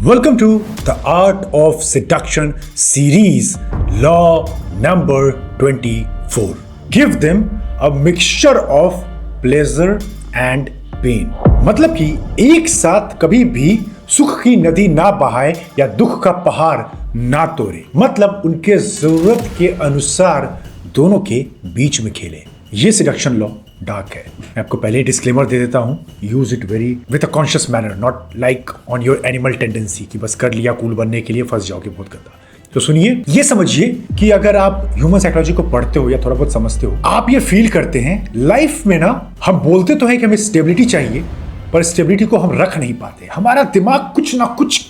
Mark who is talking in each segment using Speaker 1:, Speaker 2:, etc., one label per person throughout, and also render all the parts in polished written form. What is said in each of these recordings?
Speaker 1: Welcome to the Art of Seduction series, Law number 24. Give them a mixture of pleasure and pain. मतलब कि एक साथ कभी भी सुख की नदी ना बहाए या दुख का पहाड़ ना तोड़े, मतलब उनके जरूरत के अनुसार दोनों के बीच में खेले। ये सिडक्शन लॉ डार्क है। मैं आपको पहले ही डिस्क्लेमर दे देता हूँ, use it very with a conscious manner, not like on your animal tendency कि बस कर लिया कूल बनने के लिए फंस जाओगे बहुत गंदा। तो सुनिए, ये समझिए कि अगर आप ह्यूमन साइकोलॉजी को पढ़ते हो या थोड़ा बहुत समझते हो, आप ये फील करते हैं लाइफ में ना, हम बोलते तो हैं कि हमें स्टेबिलिटी चाहिए, पर स्टेबिलिटी को हम रख नहीं पाते। हमारा दिमाग कुछ ना कुछ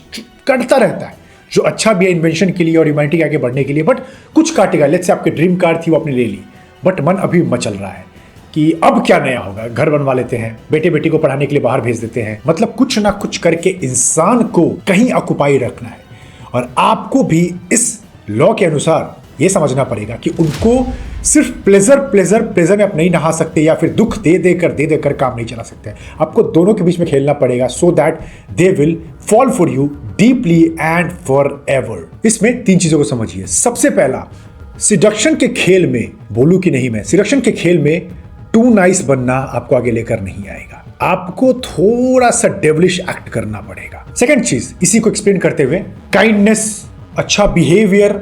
Speaker 1: करता रहता है, जो अच्छा भी है इन्वेंशन के लिए और ह्यूमैनिटी के आगे बढ़ने के लिए, बट कुछ काटेगा। लेट्स से आपकी ड्रीम कार थी, वो आपने ले ली, बट मन अभी मचल रहा है कि अब क्या नया होगा। घर बनवा लेते हैं, बेटे बेटी को पढ़ाने के लिए बाहर भेज देते हैं, मतलब कुछ ना कुछ करके इंसान को कहीं ऑक्युपाई रखना है। और आपको भी इस लॉ के अनुसार ये समझना पड़ेगा कि उनको सिर्फ प्लेजर में आप नहीं नहा सकते, या फिर दुख दे देकर काम नहीं चला सकते। आपको दोनों के बीच में खेलना पड़ेगा, so that they will fall for you deeply and for ever. इसमें तीन चीजों को समझिए। सबसे पहला, सिडक्शन के खेल में, बोलूं कि नहीं मैं, सिडक्शन के खेल में टू नाइस बनना आपको आगे लेकर नहीं आएगा। आपको थोड़ा सा डेविलिश एक्ट करना पड़ेगा। सेकंड चीज, इसी को एक्सप्लेन करते हुए, काइंडनेस, अच्छा बिहेवियर,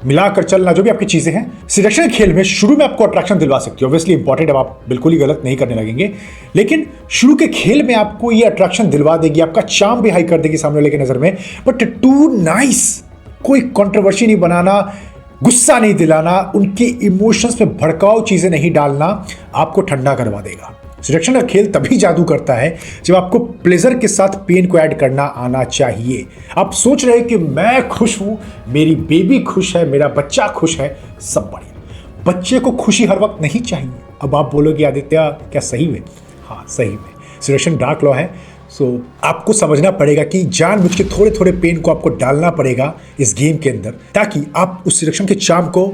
Speaker 1: मिलाकर चलना, जो भी आपकी चीजें हैं, सिडक्शन खेल में शुरू में आपको अट्रैक्शन दिलवा सकती है। ऑब्वियसली इंपॉर्टेंट, अब आप बिल्कुल ही गलत नहीं करने लगेंगे, लेकिन शुरू के खेल में आपको ये अट्रैक्शन दिलवा देगी, आपका चार्म भी हाई कर देगी सामने वाले की नजर में। बट टू नाइस, कोई कंट्रोवर्सी नहीं बनाना, गुस्सा नहीं दिलाना, उनके इमोशंस में भड़काऊ चीजें नहीं डालना, आपको ठंडा करवा देगा। सिडक्शन का खेल तभी जादू करता है जब आपको प्लेजर के साथ पेन को ऐड करना आना चाहिए। आप सोच रहे हैं कि मैं खुश हूं, मेरी बेबी खुश है, मेरा बच्चा खुश है, सब बढ़िया। बच्चे को खुशी हर वक्त नहीं चाहिए। अब आप बोलोगे आदित्य, क्या सही में? हाँ, सही में। सिडक्शन डार्क लॉ है। सो आपको समझना पड़ेगा कि जानबूझ के थोड़े थोड़े पेन को आपको डालना पड़ेगा इस गेम के अंदर, ताकि आप उस सिडक्शन के चार्म को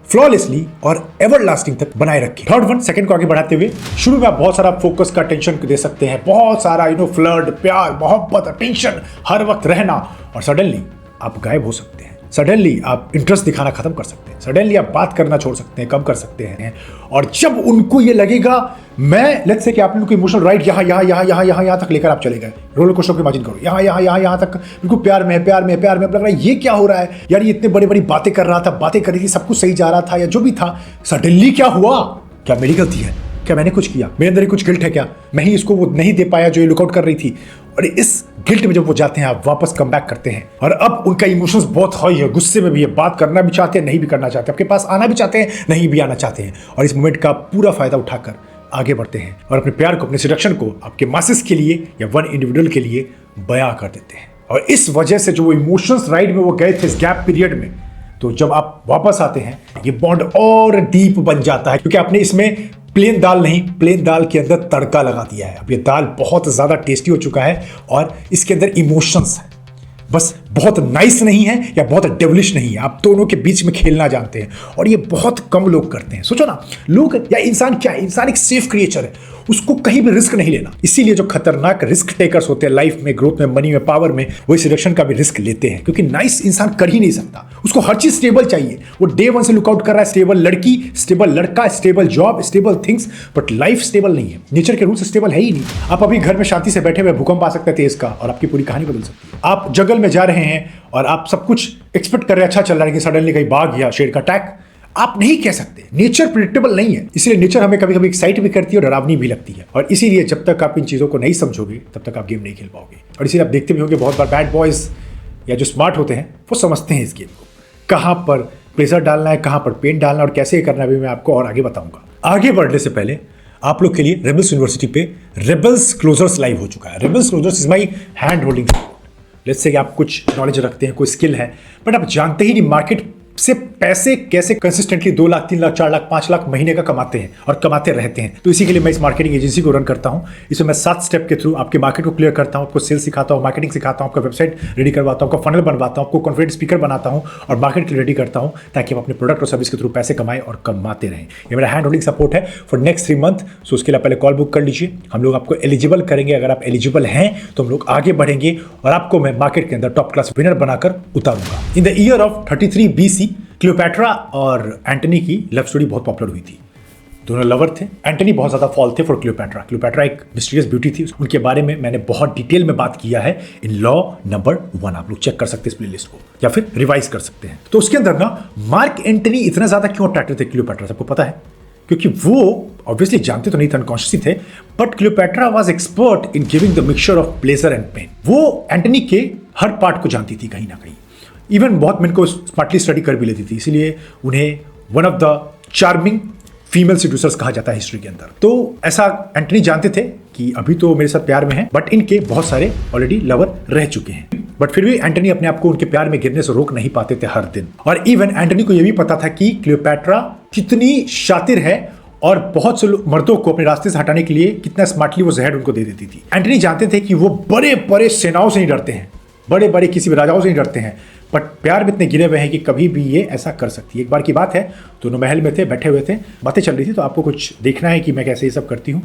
Speaker 1: फ्लॉलेसली और एवर लास्टिंग तक बनाए रखें। थर्ड वन, सेकंड को आगे बढ़ाते हुए, शुरू में आप बहुत सारा फोकस का टेंशन दे सकते हैं, बहुत सारा फ्लर्ट, प्यार, मोहब्बत, अटेंशन हर वक्त रहना, और सडनली आप गायब हो सकते हैं। सडनली आप इंटरेस्ट दिखाना खत्म कर सकते हैं। सडनली आप बात करना छोड़ सकते हैं, कम कर सकते हैं। और जब उनको ये लगेगा, मैं लेट्स से कि आपने उनको इमोशनल राइड यहाँ तक लेकर आप चले गए, रोलर कोस्टर को इमेजिन करो, यहाँ तक बिल्कुल प्यार में अब लग रहा है ये क्या हो रहा है यार, ये इतने बड़ी बातें कर रहा था, बातें कर रही थी, सब कुछ सही जा रहा था या जो भी था, सडनली क्या हुआ? क्या मेरी गलती है? क्या मैंने कुछ किया? मेरे अंदर ही कुछ गिल्ट है क्या? मैं ही इसको वो नहीं दे पाया जो ये लुकआउट कर रही थी। और इस गिल्ट में जब वो जाते हैं, आप वापस कम बैक करते हैं, और अब उनका इमोशंस बहुत हाई है, गुस्से में भी है, बात करना भी चाहते हैं, नहीं भी करना चाहते, आपके पास आना भी चाहते हैं, नहीं भी आना चाहते हैं, और इस मोमेंट का पूरा फायदा उठाकर आगे बढ़ते हैं और अपने प्यार को, अपने सिडक्शन को आपके मासेस के लिए या वन इंडिविजुअल के लिए बयां कर देते हैं। और इस वजह से जो वो इमोशंस राइड में वो गए थे इस गैप पीरियड में, तो जब आप वापस आते हैं, ये बॉन्ड और डीप बन जाता है, क्योंकि आपने इसमें प्लेन दाल नहीं, प्लेन दाल के अंदर तड़का लगा दिया है। अब ये दाल बहुत ज्यादा टेस्टी हो चुका है और इसके अंदर इमोशंस है, बस बहुत नाइस नहीं है या बहुत डेविलिश नहीं है, आप दोनों के बीच में खेलना जानते हैं, और ये बहुत कम लोग करते हैं। सोचो ना, लोग या इंसान क्या है? इंसान एक सेफ क्रिएचर है, उसको कहीं भी रिस्क नहीं लेना। इसीलिए जो खतरनाक रिस्क टेकर्स होते हैं लाइफ में, ग्रोथ में, मनी में, पावर में, वो सिडक्शन का भी रिस्क लेते हैं, क्योंकि नाइस इंसान कर ही नहीं सकता। उसको हर चीज स्टेबल चाहिए। वो डे वन से लुकआउट कर रहा है, स्टेबल लड़की, स्टेबल लड़का, stable job, stable things, but life stable नहीं है। नेचर के रूल से स्टेबल है ही नहीं। आप अभी घर में शांति से बैठे हुए, भूकंप आ सकता है तेज का, और आपकी पूरी कहानी बदल सकती है। आप जंगल में जा रहे हैं और आप सब कुछ एक्सपेक्ट कर रहे हैं, अच्छा चल रहा है, कि सडनली कहीं बाघ या शेर का अटैक, आप नहीं कह सकते। नेचर प्रिडिक्टेबल नहीं है, इसलिए नेचर हमें कभी कभी एक्साइट भी करती है और डरावनी भी लगती है। और इसीलिए जब तक आप इन चीजों को नहीं समझोगे, तब तक आप गेम नहीं खेल पाओगे। और इसीलिए आप देखते भी होंगे, बहुत बार बैड बॉयज या जो स्मार्ट होते हैं, वो समझते हैं इस गेम को, कहां पर प्रेशर डालना है, कहां पर पेन डालना, और कैसे करना भी मैं आपको और आगे बताऊंगा। आगे बढ़ने से पहले आप लोग के लिए रेबल्स यूनिवर्सिटी पे रेबल्स क्लोजर्स लाइव हो चुका है। Rebels closures is my hand holding. Let's say कि आप कुछ नॉलेज रखते हैं, कोई स्किल है, बट आप जानते ही नहीं मार्केट से पैसे कैसे कंसिस्टेंटली 2 लाख 3 लाख 4 लाख 5 लाख महीने का कमाते हैं और कमाते रहते हैं। तो इसी के लिए मैं इस मार्केटिंग एजेंसी को रन करता हूं। इसमें मैं 7 स्टेप के थ्रू आपके मार्केट को क्लियर करता हूं, आपको सेल्स सिखाता हूं, मार्केटिंग सिखाता हूं, आपका वेबसाइट रेडी करवाता हूं, आपका फनल बनवाता हूं, आपको कॉन्फिडेंट स्पीकर बनाता हूं और मार्केट के लिए रेडी करता हूं ताकि आप अपने प्रोडक्ट और सर्विस के थ्रू पैसे कमाएं और कमाते रहें। ये मेरा हैंड होल्डिंग सपोर्ट है फॉर नेक्स्ट 3 मंथ। सो उसके लिए पहले कॉल बुक कर लीजिए, हम लोग आपको एलिजिबल करेंगे। अगर आप एलिजिबल हैं तो हम लोग आगे बढ़ेंगे और आपको मैं मार्केट के अंदर टॉप क्लास विनर बनाकर उतारूंगा। In the year of 33 BC Cleopatra और एंटनी की लव स्टोरी बहुत पॉपुलर हुई थी। दोनों लवर थे। एंटनी बहुत ज्यादा फॉल थे फॉर क्लियोपैट्रा। क्लियोपैट्रा एक मिस्टीरियस ब्यूटी थी। उनके बारे में मैंने बहुत डिटेल में बात किया है इन लॉ नंबर 1। आप लोग चेक कर सकते हैं इस प्लेलिस्ट को या फिर रिवाइज कर सकते हैं। तो उसके अंदर ना मार्क एंटनी इतना ज्यादा क्यों अट्रैक्टिव थे क्लियोपैट्रा, सबको पता है? क्योंकि वो ऑब्वियसली जानते तो नहीं थे, अनकॉन्शियसली थे, but Cleopatra was expert in giving the mixture of pleasure and pain. वो एंटनी के हर पार्ट को जानती थी कहीं ना कहीं। इवन बहुत मिनट को स्मार्टली स्टडी कर भी लेती थी, इसलिए उन्हें one of the charming female seducers कहा जाता है हिस्ट्री के अंदर। तो ऐसा एंटनी जानते थे कि अभी तो मेरे साथ प्यार में है, बट इनके बहुत सारे ऑलरेडी लवर रह चुके हैं। बट फिर भी एंटनी अपने आप को उनके प्यार में गिरने से रोक नहीं पाते थे हर दिन। और इवन एंटनी को यह भी पता था कि क्लियोपैट्रा कितनी शातिर है और बहुत से मर्दों को अपने रास्ते से हटाने के लिए कितना स्मार्टली वो जहर उनको दे देती थी। एंटनी जानते थे कि वो बड़े बड़े सेनाओं से नहीं डरते हैं, बड़े बड़े किसी भी राजाओं से नहीं डरते हैं, बट प्यार में इतने गिरे हुए हैं कि कभी भी ये ऐसा कर सकती है। एक बार की बात है, दोनों महल में थे, बैठे हुए थे, बातें चल रही थी, तो आपको कुछ देखना है कि मैं कैसे ये सब करती हूँ।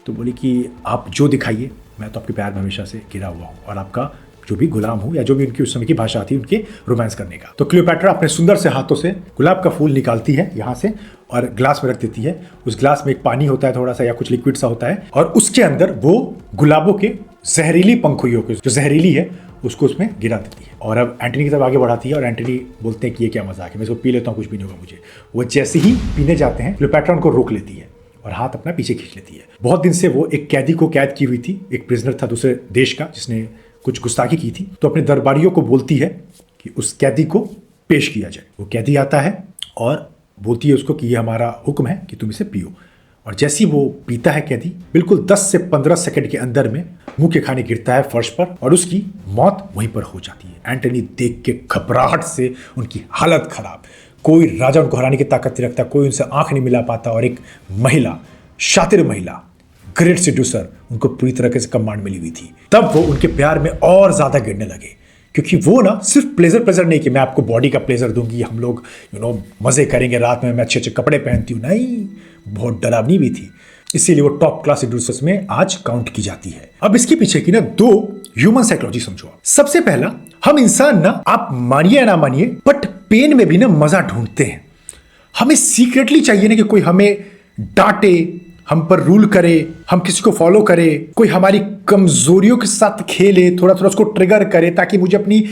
Speaker 1: तो बोली कि आप जो दिखाइए, मैं तो आपके प्यार में हमेशा से गिरा हुआ हूँ और आपका जो भी गुलाम हूँ, या जो भी उनकी उस समय की भाषा थी उनके रोमांस करने का। तो क्लियोपैट्रा अपने सुंदर से हाथों से गुलाब का फूल निकालती है यहाँ से और ग्लास में रख देती है। उस ग्लास में एक पानी होता है थोड़ा सा या कुछ लिक्विड सा होता है, और उसके अंदर वो गुलाबों के जहरीली पंखुड़ियों को, जो जहरीली है, उसको उसमें गिरा देती है। और अब एंटनी की तरफ आगे बढ़ाती है और एंटनी बोलते हैं कि ये क्या मजाक है, मैं इसको पी लेता हूँ, कुछ भी नहीं होगा मुझे। वो जैसे ही पीने जाते हैं, क्लियोपैट्रा उनको रोक लेती है और हाथ अपना पीछे खींच लेती है। बहुत दिन से वो एक कैदी को कैद की हुई थी, एक प्रिजनर था दूसरे देश का जिसने कुछ गुस्ताखी की थी। तो अपने दरबारियों को बोलती है कि उस कैदी को पेश किया जाए। वो कैदी आता है और बोलती है उसको कि ये हमारा हुक्म है कि तुम इसे पियो। और जैसे ही वो पीता है कैदी, बिल्कुल 10 से 15 सेकंड के अंदर में मुंह के खाने गिरता है फर्श पर और उसकी मौत वहीं पर हो जाती है। एंटनी देख के घबराहट से उनकी हालत खराब। कोई राजा उनको हराने की ताकत नहीं रखता, कोई उनसे आंख नहीं मिला पाता, और एक महिला, शातिर महिला, ग्रेट सीड्यूसर, उनको पूरी तरह से कमांड मिली हुई थी। तब वो उनके प्यार में और ज्यादा गिरने लगे, क्योंकि वो ना सिर्फ प्लेजर नहीं कि मैं आपको बॉडी का प्लेजर दूंगी, हम लोग मजे करेंगे रात में, मैं अच्छे अच्छे कपड़े पहनती हूँ, नहीं, बहुत डरावनी भी थी। इसीलिए वो टॉप क्लास सीड्यूसर्स में आज काउंट की जाती है। अब इसके पीछे की ना 2 ह्यूमन साइकोलॉजी समझो। सबसे पहला, हम इंसान ना, आप मानिए या ना मानिए, बट पेन में भी ना मजा ढूंढते हैं। हमें सीक्रेटली चाहिए ना कि कोई हमें डांटे, हम पर रूल करे, हम किसी को फॉलो करे, कोई हमारी कमजोरियों के साथ खेले, थोड़ा थोड़ा उसको ट्रिगर करे, ताकि मुझे अपनी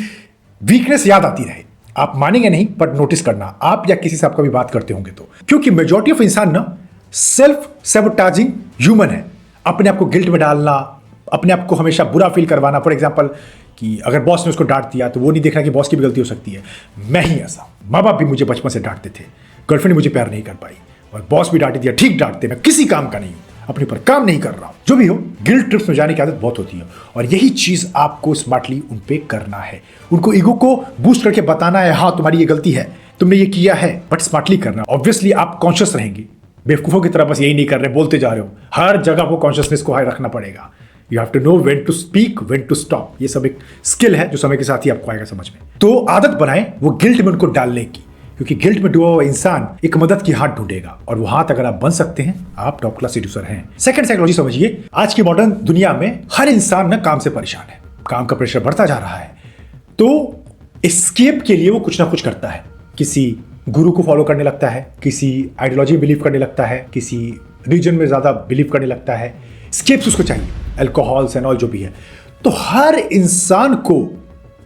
Speaker 1: वीकनेस याद आती रहे। आप मानेंगे नहीं, बट नोटिस करना, आप या किसी से आप कभी बात करते होंगे तो, क्योंकि मेजॉरिटी ऑफ इंसान ना सेल्फ सैबोटाजिंग ह्यूमन है। अपने आप को गिल्ट में डालना, अपने आप को हमेशा बुरा फील करवाना। फॉर एग्जाम्पल कि अगर बॉस ने उसको डांट दिया तो वो नहीं देखना कि बॉस की भी गलती हो सकती है, मैं ही ऐसा। माँ बाप भी मुझे बचपन से डांटते थे, गर्लफ्रेंड मुझे प्यार नहीं कर पाई, और बॉस भी डांट दिया, ठीक डांटते, मैं किसी काम का नहीं हूं, अपने पर काम नहीं कर रहा हूं। जो भी हो, गिल्ट ट्रिप्स में जाने की आदत बहुत होती है, और यही चीज आपको स्मार्टली उन पे करना है। उनको ईगो को बूस्ट करके बताना है, हाँ तुम्हारी ये गलती है, तुमने ये किया है, बट स्मार्टली करना। ऑब्वियसली आप कॉन्शियस रहेंगे, बेवकूफों की तरह बस यही नहीं कर रहे, बोलते जा रहे हो। हर जगह को कॉन्शियसनेस को हाई रखना पड़ेगा। You have to know when to speak, when to stop. ये सब एक स्किल है जो समय के साथ ही आपको आएगा समझ में। तो आदत बनाएं वो गिल्ट में उनको डालने की, क्योंकि गिल्ट में डूबा हुआ इंसान एक मदद की हाथ ढूंढेगा, और वो हाथ अगर आप बन सकते हैं, आप टॉप क्लास सीड्यूसर हैं। सेकंड साइकोलॉजी समझिए। आज की मॉडर्न दुनिया में हर इंसान ना काम से परेशान है, काम का प्रेशर बढ़ता जा रहा है, तो एस्केप के लिए वो कुछ ना कुछ करता है। किसी गुरु को फॉलो करने लगता है, किसी आइडियोलॉजी में बिलीव करने लगता है, किसी रीजन में ज्यादा बिलीव करने लगता है। एस्केप्स उसको चाहिए, अल्कोहल्स एंड ऑल जो भी है। तो हर इंसान को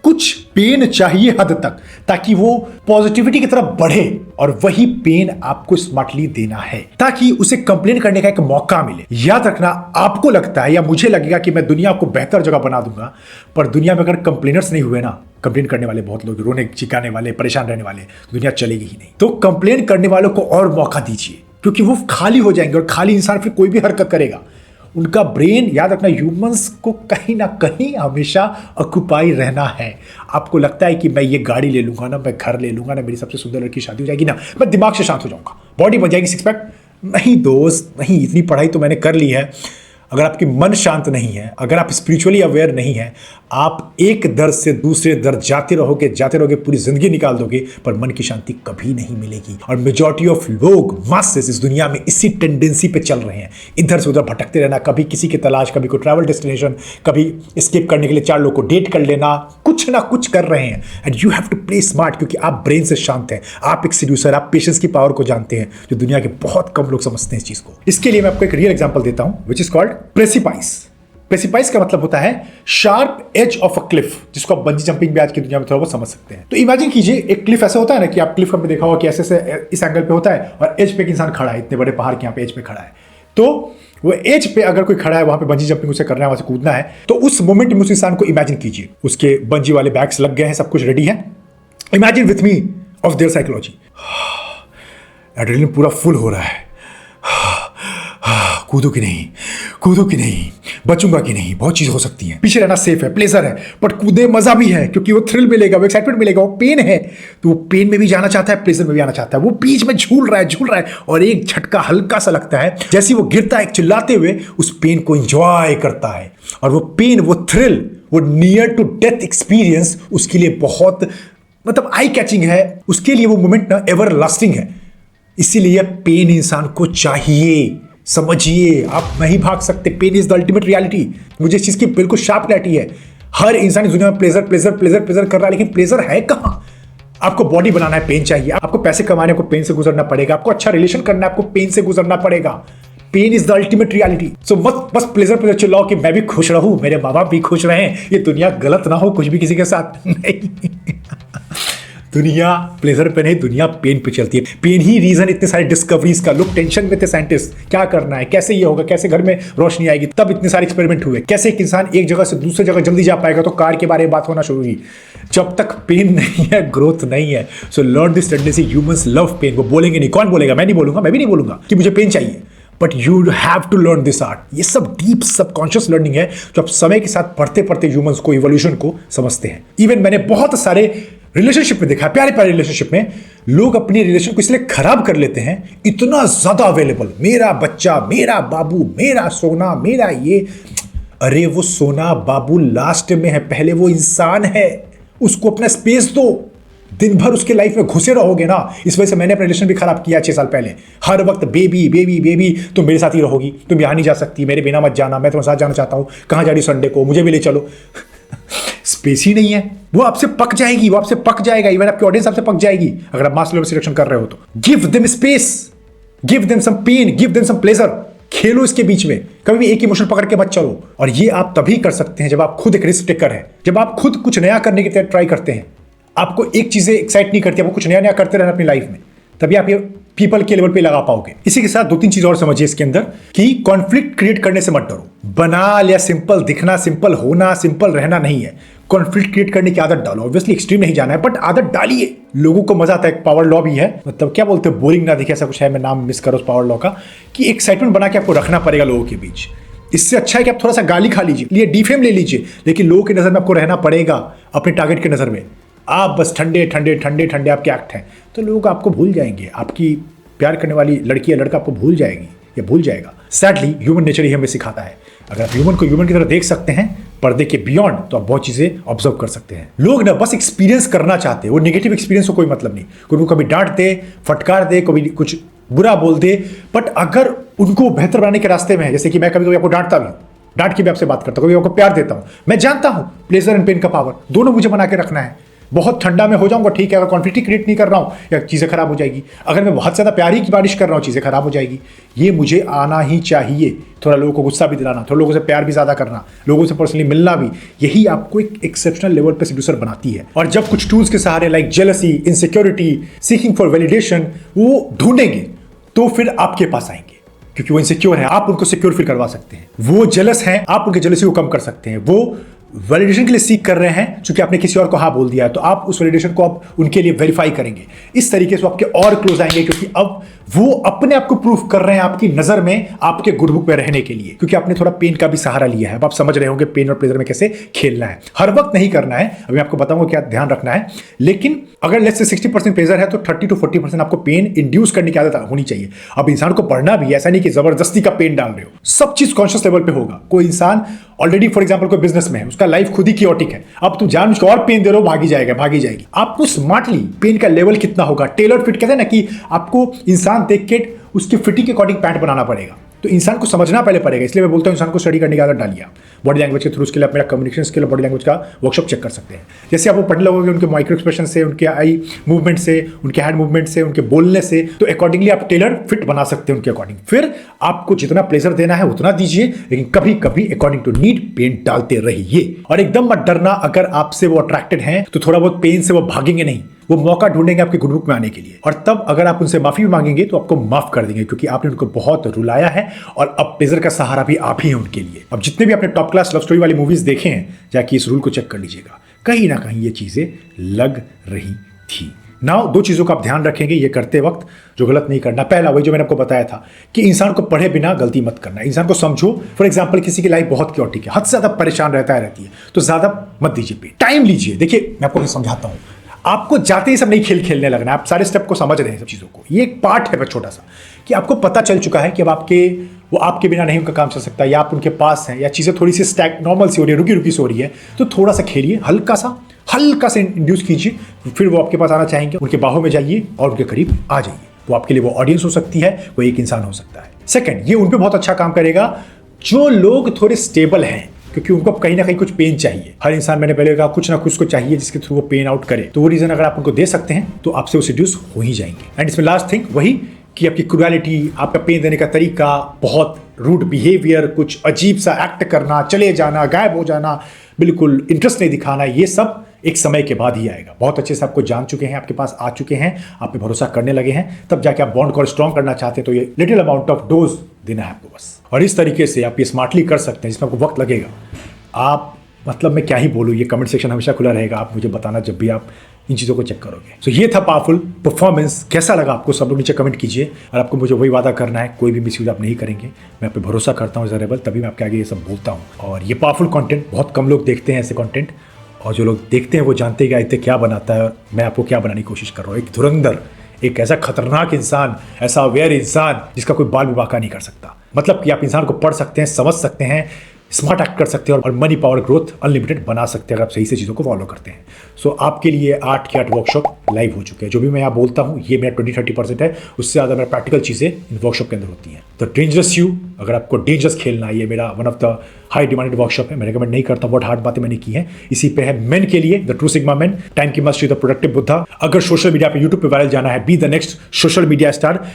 Speaker 1: कुछ पेन चाहिए हद तक, ताकि वो पॉजिटिविटी की तरफ बढ़े, और वही पेन आपको स्मार्टली देना है, ताकि उसे कंप्लेन करने का एक मौका मिले। याद रखना, आपको लगता है या मुझे लगेगा कि मैं दुनिया को बेहतर जगह बना दूंगा, पर दुनिया में अगर कंप्लेनर्स नहीं हुए ना, कंप्लेन करने वाले बहुत लोग, रोने चिकाने वाले, परेशान रहने वाले, दुनिया चलेगी ही नहीं। तो कंप्लेन करने वालों को और मौका दीजिए, क्योंकि वो खाली हो जाएंगे, और खाली इंसान फिर कोई भी हरकत करेगा उनका ब्रेन, याद रखना, ह्यूमंस को कहीं ना कहीं हमेशा ऑक्यूपाई रहना है। आपको लगता है कि मैं ये गाड़ी ले लूंगा ना, मैं घर ले लूंगा ना, मेरी सबसे सुंदर लड़की शादी हो जाएगी ना, मैं दिमाग से शांत हो जाऊंगा, बॉडी बन जाएगी, सिक्स पैक। नहीं दोस्त, नहीं। इतनी पढ़ाई तो मैंने कर ली है। अगर आपकी मन शांत नहीं है, अगर आप स्पिरिचुअली अवेयर नहीं है, आप एक दर से दूसरे दर जाते रहोगे, पूरी जिंदगी निकाल दोगे, पर मन की शांति कभी नहीं मिलेगी। और मेजॉरिटी ऑफ लोग, मासेस इस दुनिया में इसी टेंडेंसी पे चल रहे हैं, इधर से उधर भटकते रहना, कभी किसी की तलाश, कभी कोई ट्रैवल डेस्टिनेशन, कभी स्केप करने के लिए 4 लोग को डेट कर लेना, कुछ ना कुछ कर रहे हैं। And you have to play smart, क्योंकि आप ब्रेन से शांत हैं, आप एक सीड्यूसर, आप पेशेंस की पावर को जानते हैं, जो दुनिया के बहुत कम लोग समझते हैं इस चीज को। इसके लिए मैं आपको एक रियल एग्जांपल देता हूं, विच इज कॉल्ड प्रेसिपाइस। प्रेसिपाइस का मतलब होता है sharp edge of a cliff, जिसको आप बंजी जंपिंग भी आज की दुनिया में थोड़ा बहुत समझ सकते हैं। तो इमेजिन कीजिए, एक क्लिफ ऐसा होता है ना कि आप क्लिफ में देखा होगा कि ऐसे से इस एंगल पे होता है और एज पे एक इंसान खड़ा है, इतने बड़े पहाड़ के यहाँ पे एज पे खड़ा है। तो वो एज पे अगर कोई खड़ा है, वहां पे बंजी जंपिंग उसे करना है, वहां से कूदना है, तो उस मोमेंट में उस इंसान को इमेजिन कीजिए, उसके बंजी वाले बैग्स लग गए हैं, सब कुछ रेडी है। Imagine with me of their psychology. Adrenaline पूरा फुल हो रहा है, कूदो कि नहीं, बचूंगा कि नहीं, बहुत चीज हो सकती है, पीछे रहना सेफ है, प्लेजर है, बट कूदे मजा भी है, क्योंकि वो थ्रिल मिलेगा, वो एक्साइटमेंट मिलेगा, वो पेन है, तो वो पेन में भी जाना चाहता है, प्लेजर में भी आना चाहता है। वो बीच में झूल रहा है और एक झटका हल्का सा लगता है, जैसे वो गिरता है चिल्लाते हुए, उस पेन को एंजॉय करता है। और वो पेन, वो थ्रिल, वो नियर टू डेथ एक्सपीरियंस उसके लिए बहुत मतलब आई कैचिंग है, उसके लिए वो मोमेंट ना एवर लास्टिंग है। इसीलिए पेन इंसान को चाहिए। समझिए, आप नहीं भाग सकते। Pain is the ultimate reality. मुझे इस चीज की बिल्कुल शार्प क्लैरिटी है। हर इंसान इस दुनिया में प्लेजर कर रहा है, लेकिन प्लेजर है कहां? आपको बॉडी बनाना है, पेन चाहिए। आपको पैसे कमाने को पेन से गुजरना पड़ेगा। आपको अच्छा रिलेशन करना है, आपको पेन से गुजरना पड़ेगा। Pain is the ultimate reality. So मत बस प्लेजर चिल्लाओ कि मैं भी खुश रहूं, मेरे माँ बाप भी खुश रहें, ये दुनिया गलत ना हो कुछ भी किसी के साथ। नहीं, दुनिया प्लेजर पे नहीं, दुनिया पेन पे चलती है। पेन ही रीजन इतने सारे डिस्कवरीज का। लोग टेंशन में थे, साइंटिस्ट क्या करना है, कैसे ये होगा, कैसे घर में रोशनी आएगी, तब इतने सारे एक्सपेरिमेंट हुए। कैसे एक इंसान एक जगह से दूसरी जगह जल्दी जा पाएगा, तो कार के बारे में बात होना शुरू हुई। जब तक पेन नहीं है, ग्रोथ नहीं है। So learn this tendency. Humans love pain. वो बोलेंगे नहीं, कौन बोलेगा? मैं नहीं बोलूंगा, मैं भी नहीं बोलूंगा कि मुझे पेन चाहिए, but you have to learn this art. ये सब डीप सबकॉन्शियस लर्निंग है, जो आप समय के साथ पढ़ते पढ़ते ह्यूमंस को, इवोल्यूशन को समझते हैं। इवन मैंने बहुत सारे रिलेशनशिप में देखा है, प्यारे प्यारे रिलेशनशिप में लोग अपनी रिलेशन को इसलिए खराब कर लेते हैं, इतना ज्यादा अवेलेबल, मेरा बच्चा, मेरा बाबू, मेरा सोना, मेरा ये। अरे वो सोना बाबू लास्ट में है, पहले वो इंसान है, उसको अपना स्पेस दो। दिन भर उसके लाइफ में घुसे रहोगे ना। इस वजह से मैंने अपना रिलेशन भी खराब किया 6 साल पहले। हर वक्त बेबी बेबी बेबी, तुम मेरे साथ ही रहोगी, तुम यहां नहीं जा सकती, मेरे बिना मत जाना, मैं तुम्हारे साथ जाना चाहता हूं, कहां जा रही संडे को, मुझे भी ले चलो। स्पेस ही नहीं है। वो आपसे पक जाएगी, वो आपसे पक जाएगा। इवन आपकी ऑडियंस आपसे पक जाएगी अगर आप मास लेवल सिलेक्शन कर रहे हो तो। Give them space, give them some pain, give them some pleasure. खेलो इसके बीच में, कभी भी एक इमोशन पकड़ के मत चलो। और ये आप तभी कर सकते हैं जब आप खुद एक रिस्क टेकर हैं, जब आप खुद कुछ नया करने की ट्राई करते हैं। आपको एक चीजें एक्साइट नहीं करती, आपको कुछ नया नया करते रहना अपनी लाइफ में, तभी आप ये पीपल के लेवल पे लगा पाओगे। इसी के साथ 2-3 चीज और समझिए इसके अंदर कि कॉन्फ्लिक्ट क्रिएट करने से मत डरो। बनाल या सिंपल दिखना, सिंपल होना, सिंपल रहना नहीं है। कॉन्फ्लिक्ट क्रिएट करने की आदत डालो। ऑब्वियसली एक्सट्रीम नहीं जाना है, बट आदत डालिए। लोगों को मजा आता है। पावर लॉ भी है, मतलब क्या बोलते हैं, बोरिंग ना दिखे, ऐसा कुछ है, मैं नाम मिस करो उस पावर लॉ का, कि एक्साइटमेंट बना के आपको रखना पड़ेगा लोगों के बीच। इससे अच्छा है कि आप थोड़ा सा गाली खा लीजिए, लिए डिफेम ले लीजिए, लेकिन लोगों की नजर में आपको रहना पड़ेगा, अपने टारगेट की नजर में। आप बस ठंडे ठंडे ठंडे ठंडे आपके एक्ट हैं, तो लोग आपको भूल जाएंगे। आपकी प्यार करने वाली लड़की या लड़का आपको भूल जाएगी या भूल जाएगा। सैडली ह्यूमन नेचर ही हमें सिखाता है। अगर आप ह्यूमन को ह्यूमन की तरह देख सकते हैं, पर्दे के बियॉन्ड, तो आप बहुत चीजें ऑब्जर्व कर सकते हैं। लोग ना बस एक्सपीरियंस करना चाहते हैं, वो नेगेटिव एक्सपीरियंस को कोई मतलब नहीं। कोई उनको कभी डांट दे, फटकार दे, कभी कुछ बुरा बोल दे, बट अगर उनको बेहतर बनाने के रास्ते में है, जैसे कि मैं कभी कभी आपको डांटता भी हूँ, डांट के भी आपसे बात करता हूँ, कभी आपको प्यार देता हूँ, मैं जानता हूँ प्लेजर एंड पेन का पावर दोनों मुझे बना के रखना है। बहुत ठंडा में हो जाऊंगा, ठीक है, अगर कॉन्फ्लिक्ट क्रिएट नहीं कर रहा हूं या चीजें खराब हो जाएगी। अगर मैं बहुत ज्यादा प्यार ही की बारिश कर रहा हूं, चीजें खराब हो जाएगी। ये मुझे आना ही चाहिए। थोड़ा लोगों को गुस्सा भी दिलाना, थोड़ा लोगों से प्यार भी ज्यादा करना, लोगों से पर्सनली मिलना भी, यही आपको एक एक्सेप्शनल लेवल पे सेड्यूसर बनाती है। और जब कुछ टूल्स के सहारे like jealousy, insecurity, seeking for validation वो ढूंढेंगे, तो फिर आपके पास आएंगे, क्योंकि वो इनसिक्योर है, आप उनको सिक्योर फील करवा सकते हैं। वो जेलस हैं, आप उनके जेलसी को कम कर सकते हैं। वो वैलिडेशन के लिए सीख कर रहे हैं, चूंकि आपने किसी और को हाँ बोल दिया है, तो आप उस वैलिडेशन को आप उनके लिए वेरीफाई करेंगे। इस तरीके से आपके और क्लोज आएंगे, क्योंकि अब वो अपने आप को प्रूफ कर रहे हैं आपकी नजर में आपके गुड बुक में रहने के लिए, क्योंकि आपने थोड़ा पेन का भी सहारा लिया है। अब आप समझ रहे होंगे पेन और प्लेजर में कैसे खेलना है। हर वक्त नहीं करना है, अभी आपको बताऊंगा क्या ध्यान रखना है, लेकिन अगर लेट्स से 60% प्लेजर है तो 30 to 40% आपको पेन इंड्यूस करने की आदत होनी चाहिए। अब इंसान को पढ़ना भी ऐसा नहीं कि जबरदस्ती का पेन डाल रहे हो, सब चीज कॉन्शियस लेवल पे होगा। कोई इंसान ऑलरेडी फॉर एग्जांपल कोई बिजनेस में है, उसका लाइफ खुद ही कियोटिक है, अब तुम जान उसको और पेन दे रहे हो, भागी जाएगी। आपको स्मार्टली पेन का लेवल कितना होगा, टेलर फिट कहते हैं ना, कि आपको इंसान देख के उसकी फिटिंग के अकॉर्डिंग पैंट बनाना पड़ेगा। तो इंसान को समझना पहले पड़ेगा, इसलिए मैं बोलता हूं इंसान को स्टडी करने की आदत डालिए। बॉडी लैंग्वेज के थ्रू उसके लिए आप मेरा कम्युनिकेशन स्किल और बॉडी लैंग्वेज का वर्कशॉप चेक कर सकते हैं। जैसे आप वो पढ़ने लगोगे उनके माइक्रो एक्सप्रेशन से, उनके आई मूवमेंट से, उनके हैंड मूवमेंट से, उनके बोलने से, तो अकॉर्डिंगली आप टेलर फिट बना सकते हैं उनके अकॉर्डिंग। फिर आपको जितना प्लेजर देना है उतना दीजिए, लेकिन कभी कभी अकॉर्डिंग टू नीड पेन डालते रहिए। और एकदम मत डरना, अगर आपसे वो अट्रैक्टेड हैं तो थोड़ा बहुत पेन से वो भागेंगे नहीं, वो मौका ढूंढेंगे आपके गुड बुक में आने के लिए। और तब अगर आप उनसे माफी भी मांगेंगे तो आपको माफ कर देंगे, क्योंकि आपने उनको बहुत रुलाया है और अब प्लेजर का सहारा भी आप ही हैं उनके लिए। अब जितने भी आपने टॉप क्लास लव स्टोरी वाली मूवीज देखे हैं, जाके इस रूल को चेक कर लीजिएगा, कहीं ना कहीं ये चीजें लग रही थी। नाउ 2 चीजों का आप ध्यान रखेंगे ये करते वक्त, जो गलत नहीं करना। पहला वही जो मैंने आपको बताया था कि इंसान को पढ़े बिना गलती मत करना, इंसान को समझो। फॉर एग्जांपल किसी की लाइफ बहुत क्योटिक है, हद से ज्यादा परेशान रहती है, तो ज्यादा मत दीजिए पे, टाइम लीजिए। देखिए मैं आपको समझाता हूं, आपको जाते ही सब नहीं खेलने लगना है, आप सारे स्टेप को समझ रहे हैं सब चीज़ों को। ये एक पार्ट है छोटा सा, कि आपको पता चल चुका है कि अब वो आपके बिना नहीं उनका काम चल सकता, या आप उनके पास हैं, या चीज़ें थोड़ी सी स्टैक नॉर्मल सी हो रही है, रुकी से हो रही है, तो थोड़ा सा खेलिए, हल्का सा इंड्यूस कीजिए। फिर वो आपके पास आना चाहेंगे, उनके बाहों में जाइए और उनके करीब आ जाइए। वो आपके लिए वो ऑडियंस हो सकती है, वो एक इंसान हो सकता है। सेकेंड, ये उन पर बहुत अच्छा काम करेगा जो लोग थोड़े स्टेबल हैं, क्योंकि उनको कहीं ना कहीं कुछ पेन चाहिए। हर इंसान, मैंने पहले कहा, कुछ ना कुछ को चाहिए जिसके थ्रू वो पेन आउट करे। तो वो रीजन अगर आप उनको दे सकते हैं तो आपसे वो सिड्यूस हो ही जाएंगे। एंड इसमें लास्ट थिंग वही कि आपकी क्रूएलिटी, आपका पेन देने का तरीका, बहुत रूड बिहेवियर, कुछ अजीब सा एक्ट करना, चले जाना, गायब हो जाना, बिल्कुल इंटरेस्ट नहीं दिखाना, ये सब एक समय के बाद ही आएगा। बहुत अच्छे से आपको जान चुके हैं, आपके पास आ चुके हैं, आप पे भरोसा करने लगे हैं, तब जाके आप बॉन्ड को स्ट्रॉन्ग करना चाहते हैं तो ये लिटिल अमाउंट ऑफ डोज देना है आपको बस। और इस तरीके से आप ये स्मार्टली कर सकते हैं, जिसमें आपको वक्त लगेगा। आप मतलब मैं क्या ही बोलूँ, ये कमेंट सेक्शन हमेशा खुला रहेगा, आप मुझे बताना जब भी आप इन चीज़ों को चेक करोगे। तो ये था पावरफुल परफॉर्मेंस, कैसा लगा आपको सब लोग नीचे कमेंट कीजिए। और आपको मुझे वही वादा करना है, कोई भी मिसयूज आप नहीं करेंगे, मैं आप पे भरोसा करता हूँ ज़रेबल, तभी मैं आपके आगे ये सब बोलता हूँ। और ये पावरफुल कंटेंट बहुत कम लोग देखते हैं ऐसे कंटेंट, और जो लोग देखते हैं वो जानते हैं कि क्या बनाता है और मैं आपको क्या बनाने की कोशिश कर रहा हूँ। एक धुरंधर, एक ऐसा खतरनाक इंसान, ऐसा अवेयर इंसान जिसका कोई बाल भी बाका नहीं कर सकता। मतलब कि आप इंसान को पढ़ सकते हैं, समझ सकते हैं, स्मार्ट एक्ट कर सकते हैं और मनी पावर ग्रोथ अनलिमिटेड बना सकते हैं अगर आप सही से चीज़ों को फॉलो करते हैं। सो आपके लिए 8 के 8 वर्कशॉप लाइव हो चुके हैं। जो भी मैं यहाँ बोलता हूँ ये मेरा 20-30% है, उससे ज़्यादा मेरा प्रैक्टिकल चीज़ें इन वर्कशॉप के अंदर होती हैं। तो डेंजरस यू, अगर आपको डेंजरस खेलना है, ये मेरा one of the high demanded workshop है। मैं रिकमेंड नहीं करता, बहुत हार्ड बातें मैंने की हैं। इसी पे है मेन के लिए the true sigma man, time की मस्टरी, द प्रोडक्टिव बुद्धा। अगर सोशल मीडिया पे यूट्यूब पे वायरल जाना है, be the next social media star,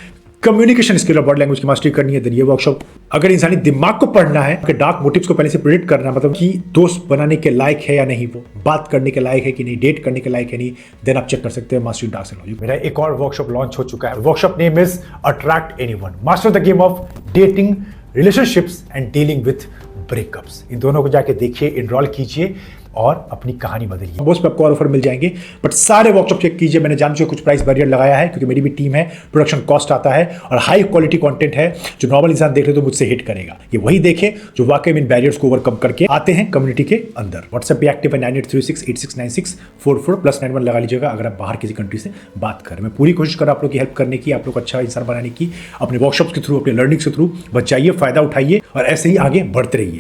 Speaker 1: communication skill और बॉडी लैंग्वेज की मास्टरी करनी है, देन ये वर्कशॉप। अगर इंसानी दिमाग को पढ़ना है, कि डार्क मोटिव्स को पहले से प्रेडिक्ट करना, मतलब कि दोस्त बनाने के लायक है या नहीं, वो बात करने के लायक है कि नहीं, डेट करने के लायक है नहीं, देन आप चेक कर सकते हैं मास्टरी डार्क साइकोलॉजी। मेरा एक और वर्कशॉप लॉन्च हो चुका है। Workshop name is attract anyone, master the game of dating, relationships and dealing with breakups. इन दोनों को जाके देखिए, इनरोल कीजिए और अपनी कहानी बदलिए। बॉस पे आपको और ऑफर मिल जाएंगे, बट सारे वर्कशॉप चेक कीजिए। मैंने जान कुछ प्राइस बैरियर लगाया है, क्योंकि मेरी भी टीम है, प्रोडक्शन कॉस्ट आता है और हाई क्वालिटी कंटेंट है जो नॉर्मल इंसान देख ले तो मुझसे हिट करेगा। ये वही देखे जो वाकई में इन बैरियर्स को ओवरकम करके आते हैं कम्युनिटी के अंदर। व्हाट्सएप पे एक्टिव है 9836869644 +91 लगा लीजिएगा अगर आप बाहर किसी कंट्री से बात करें। मैं पूरी कोशिश कर रहा हूं आप लोग की हेल्प करने की, आप लोग अच्छा इंसान बनाने की, अपने वर्कशॉप के थ्रू, अपने लर्निंग के थ्रू। बच जाइए, फायदा उठाइए और ऐसे ही आगे बढ़ते रहिए।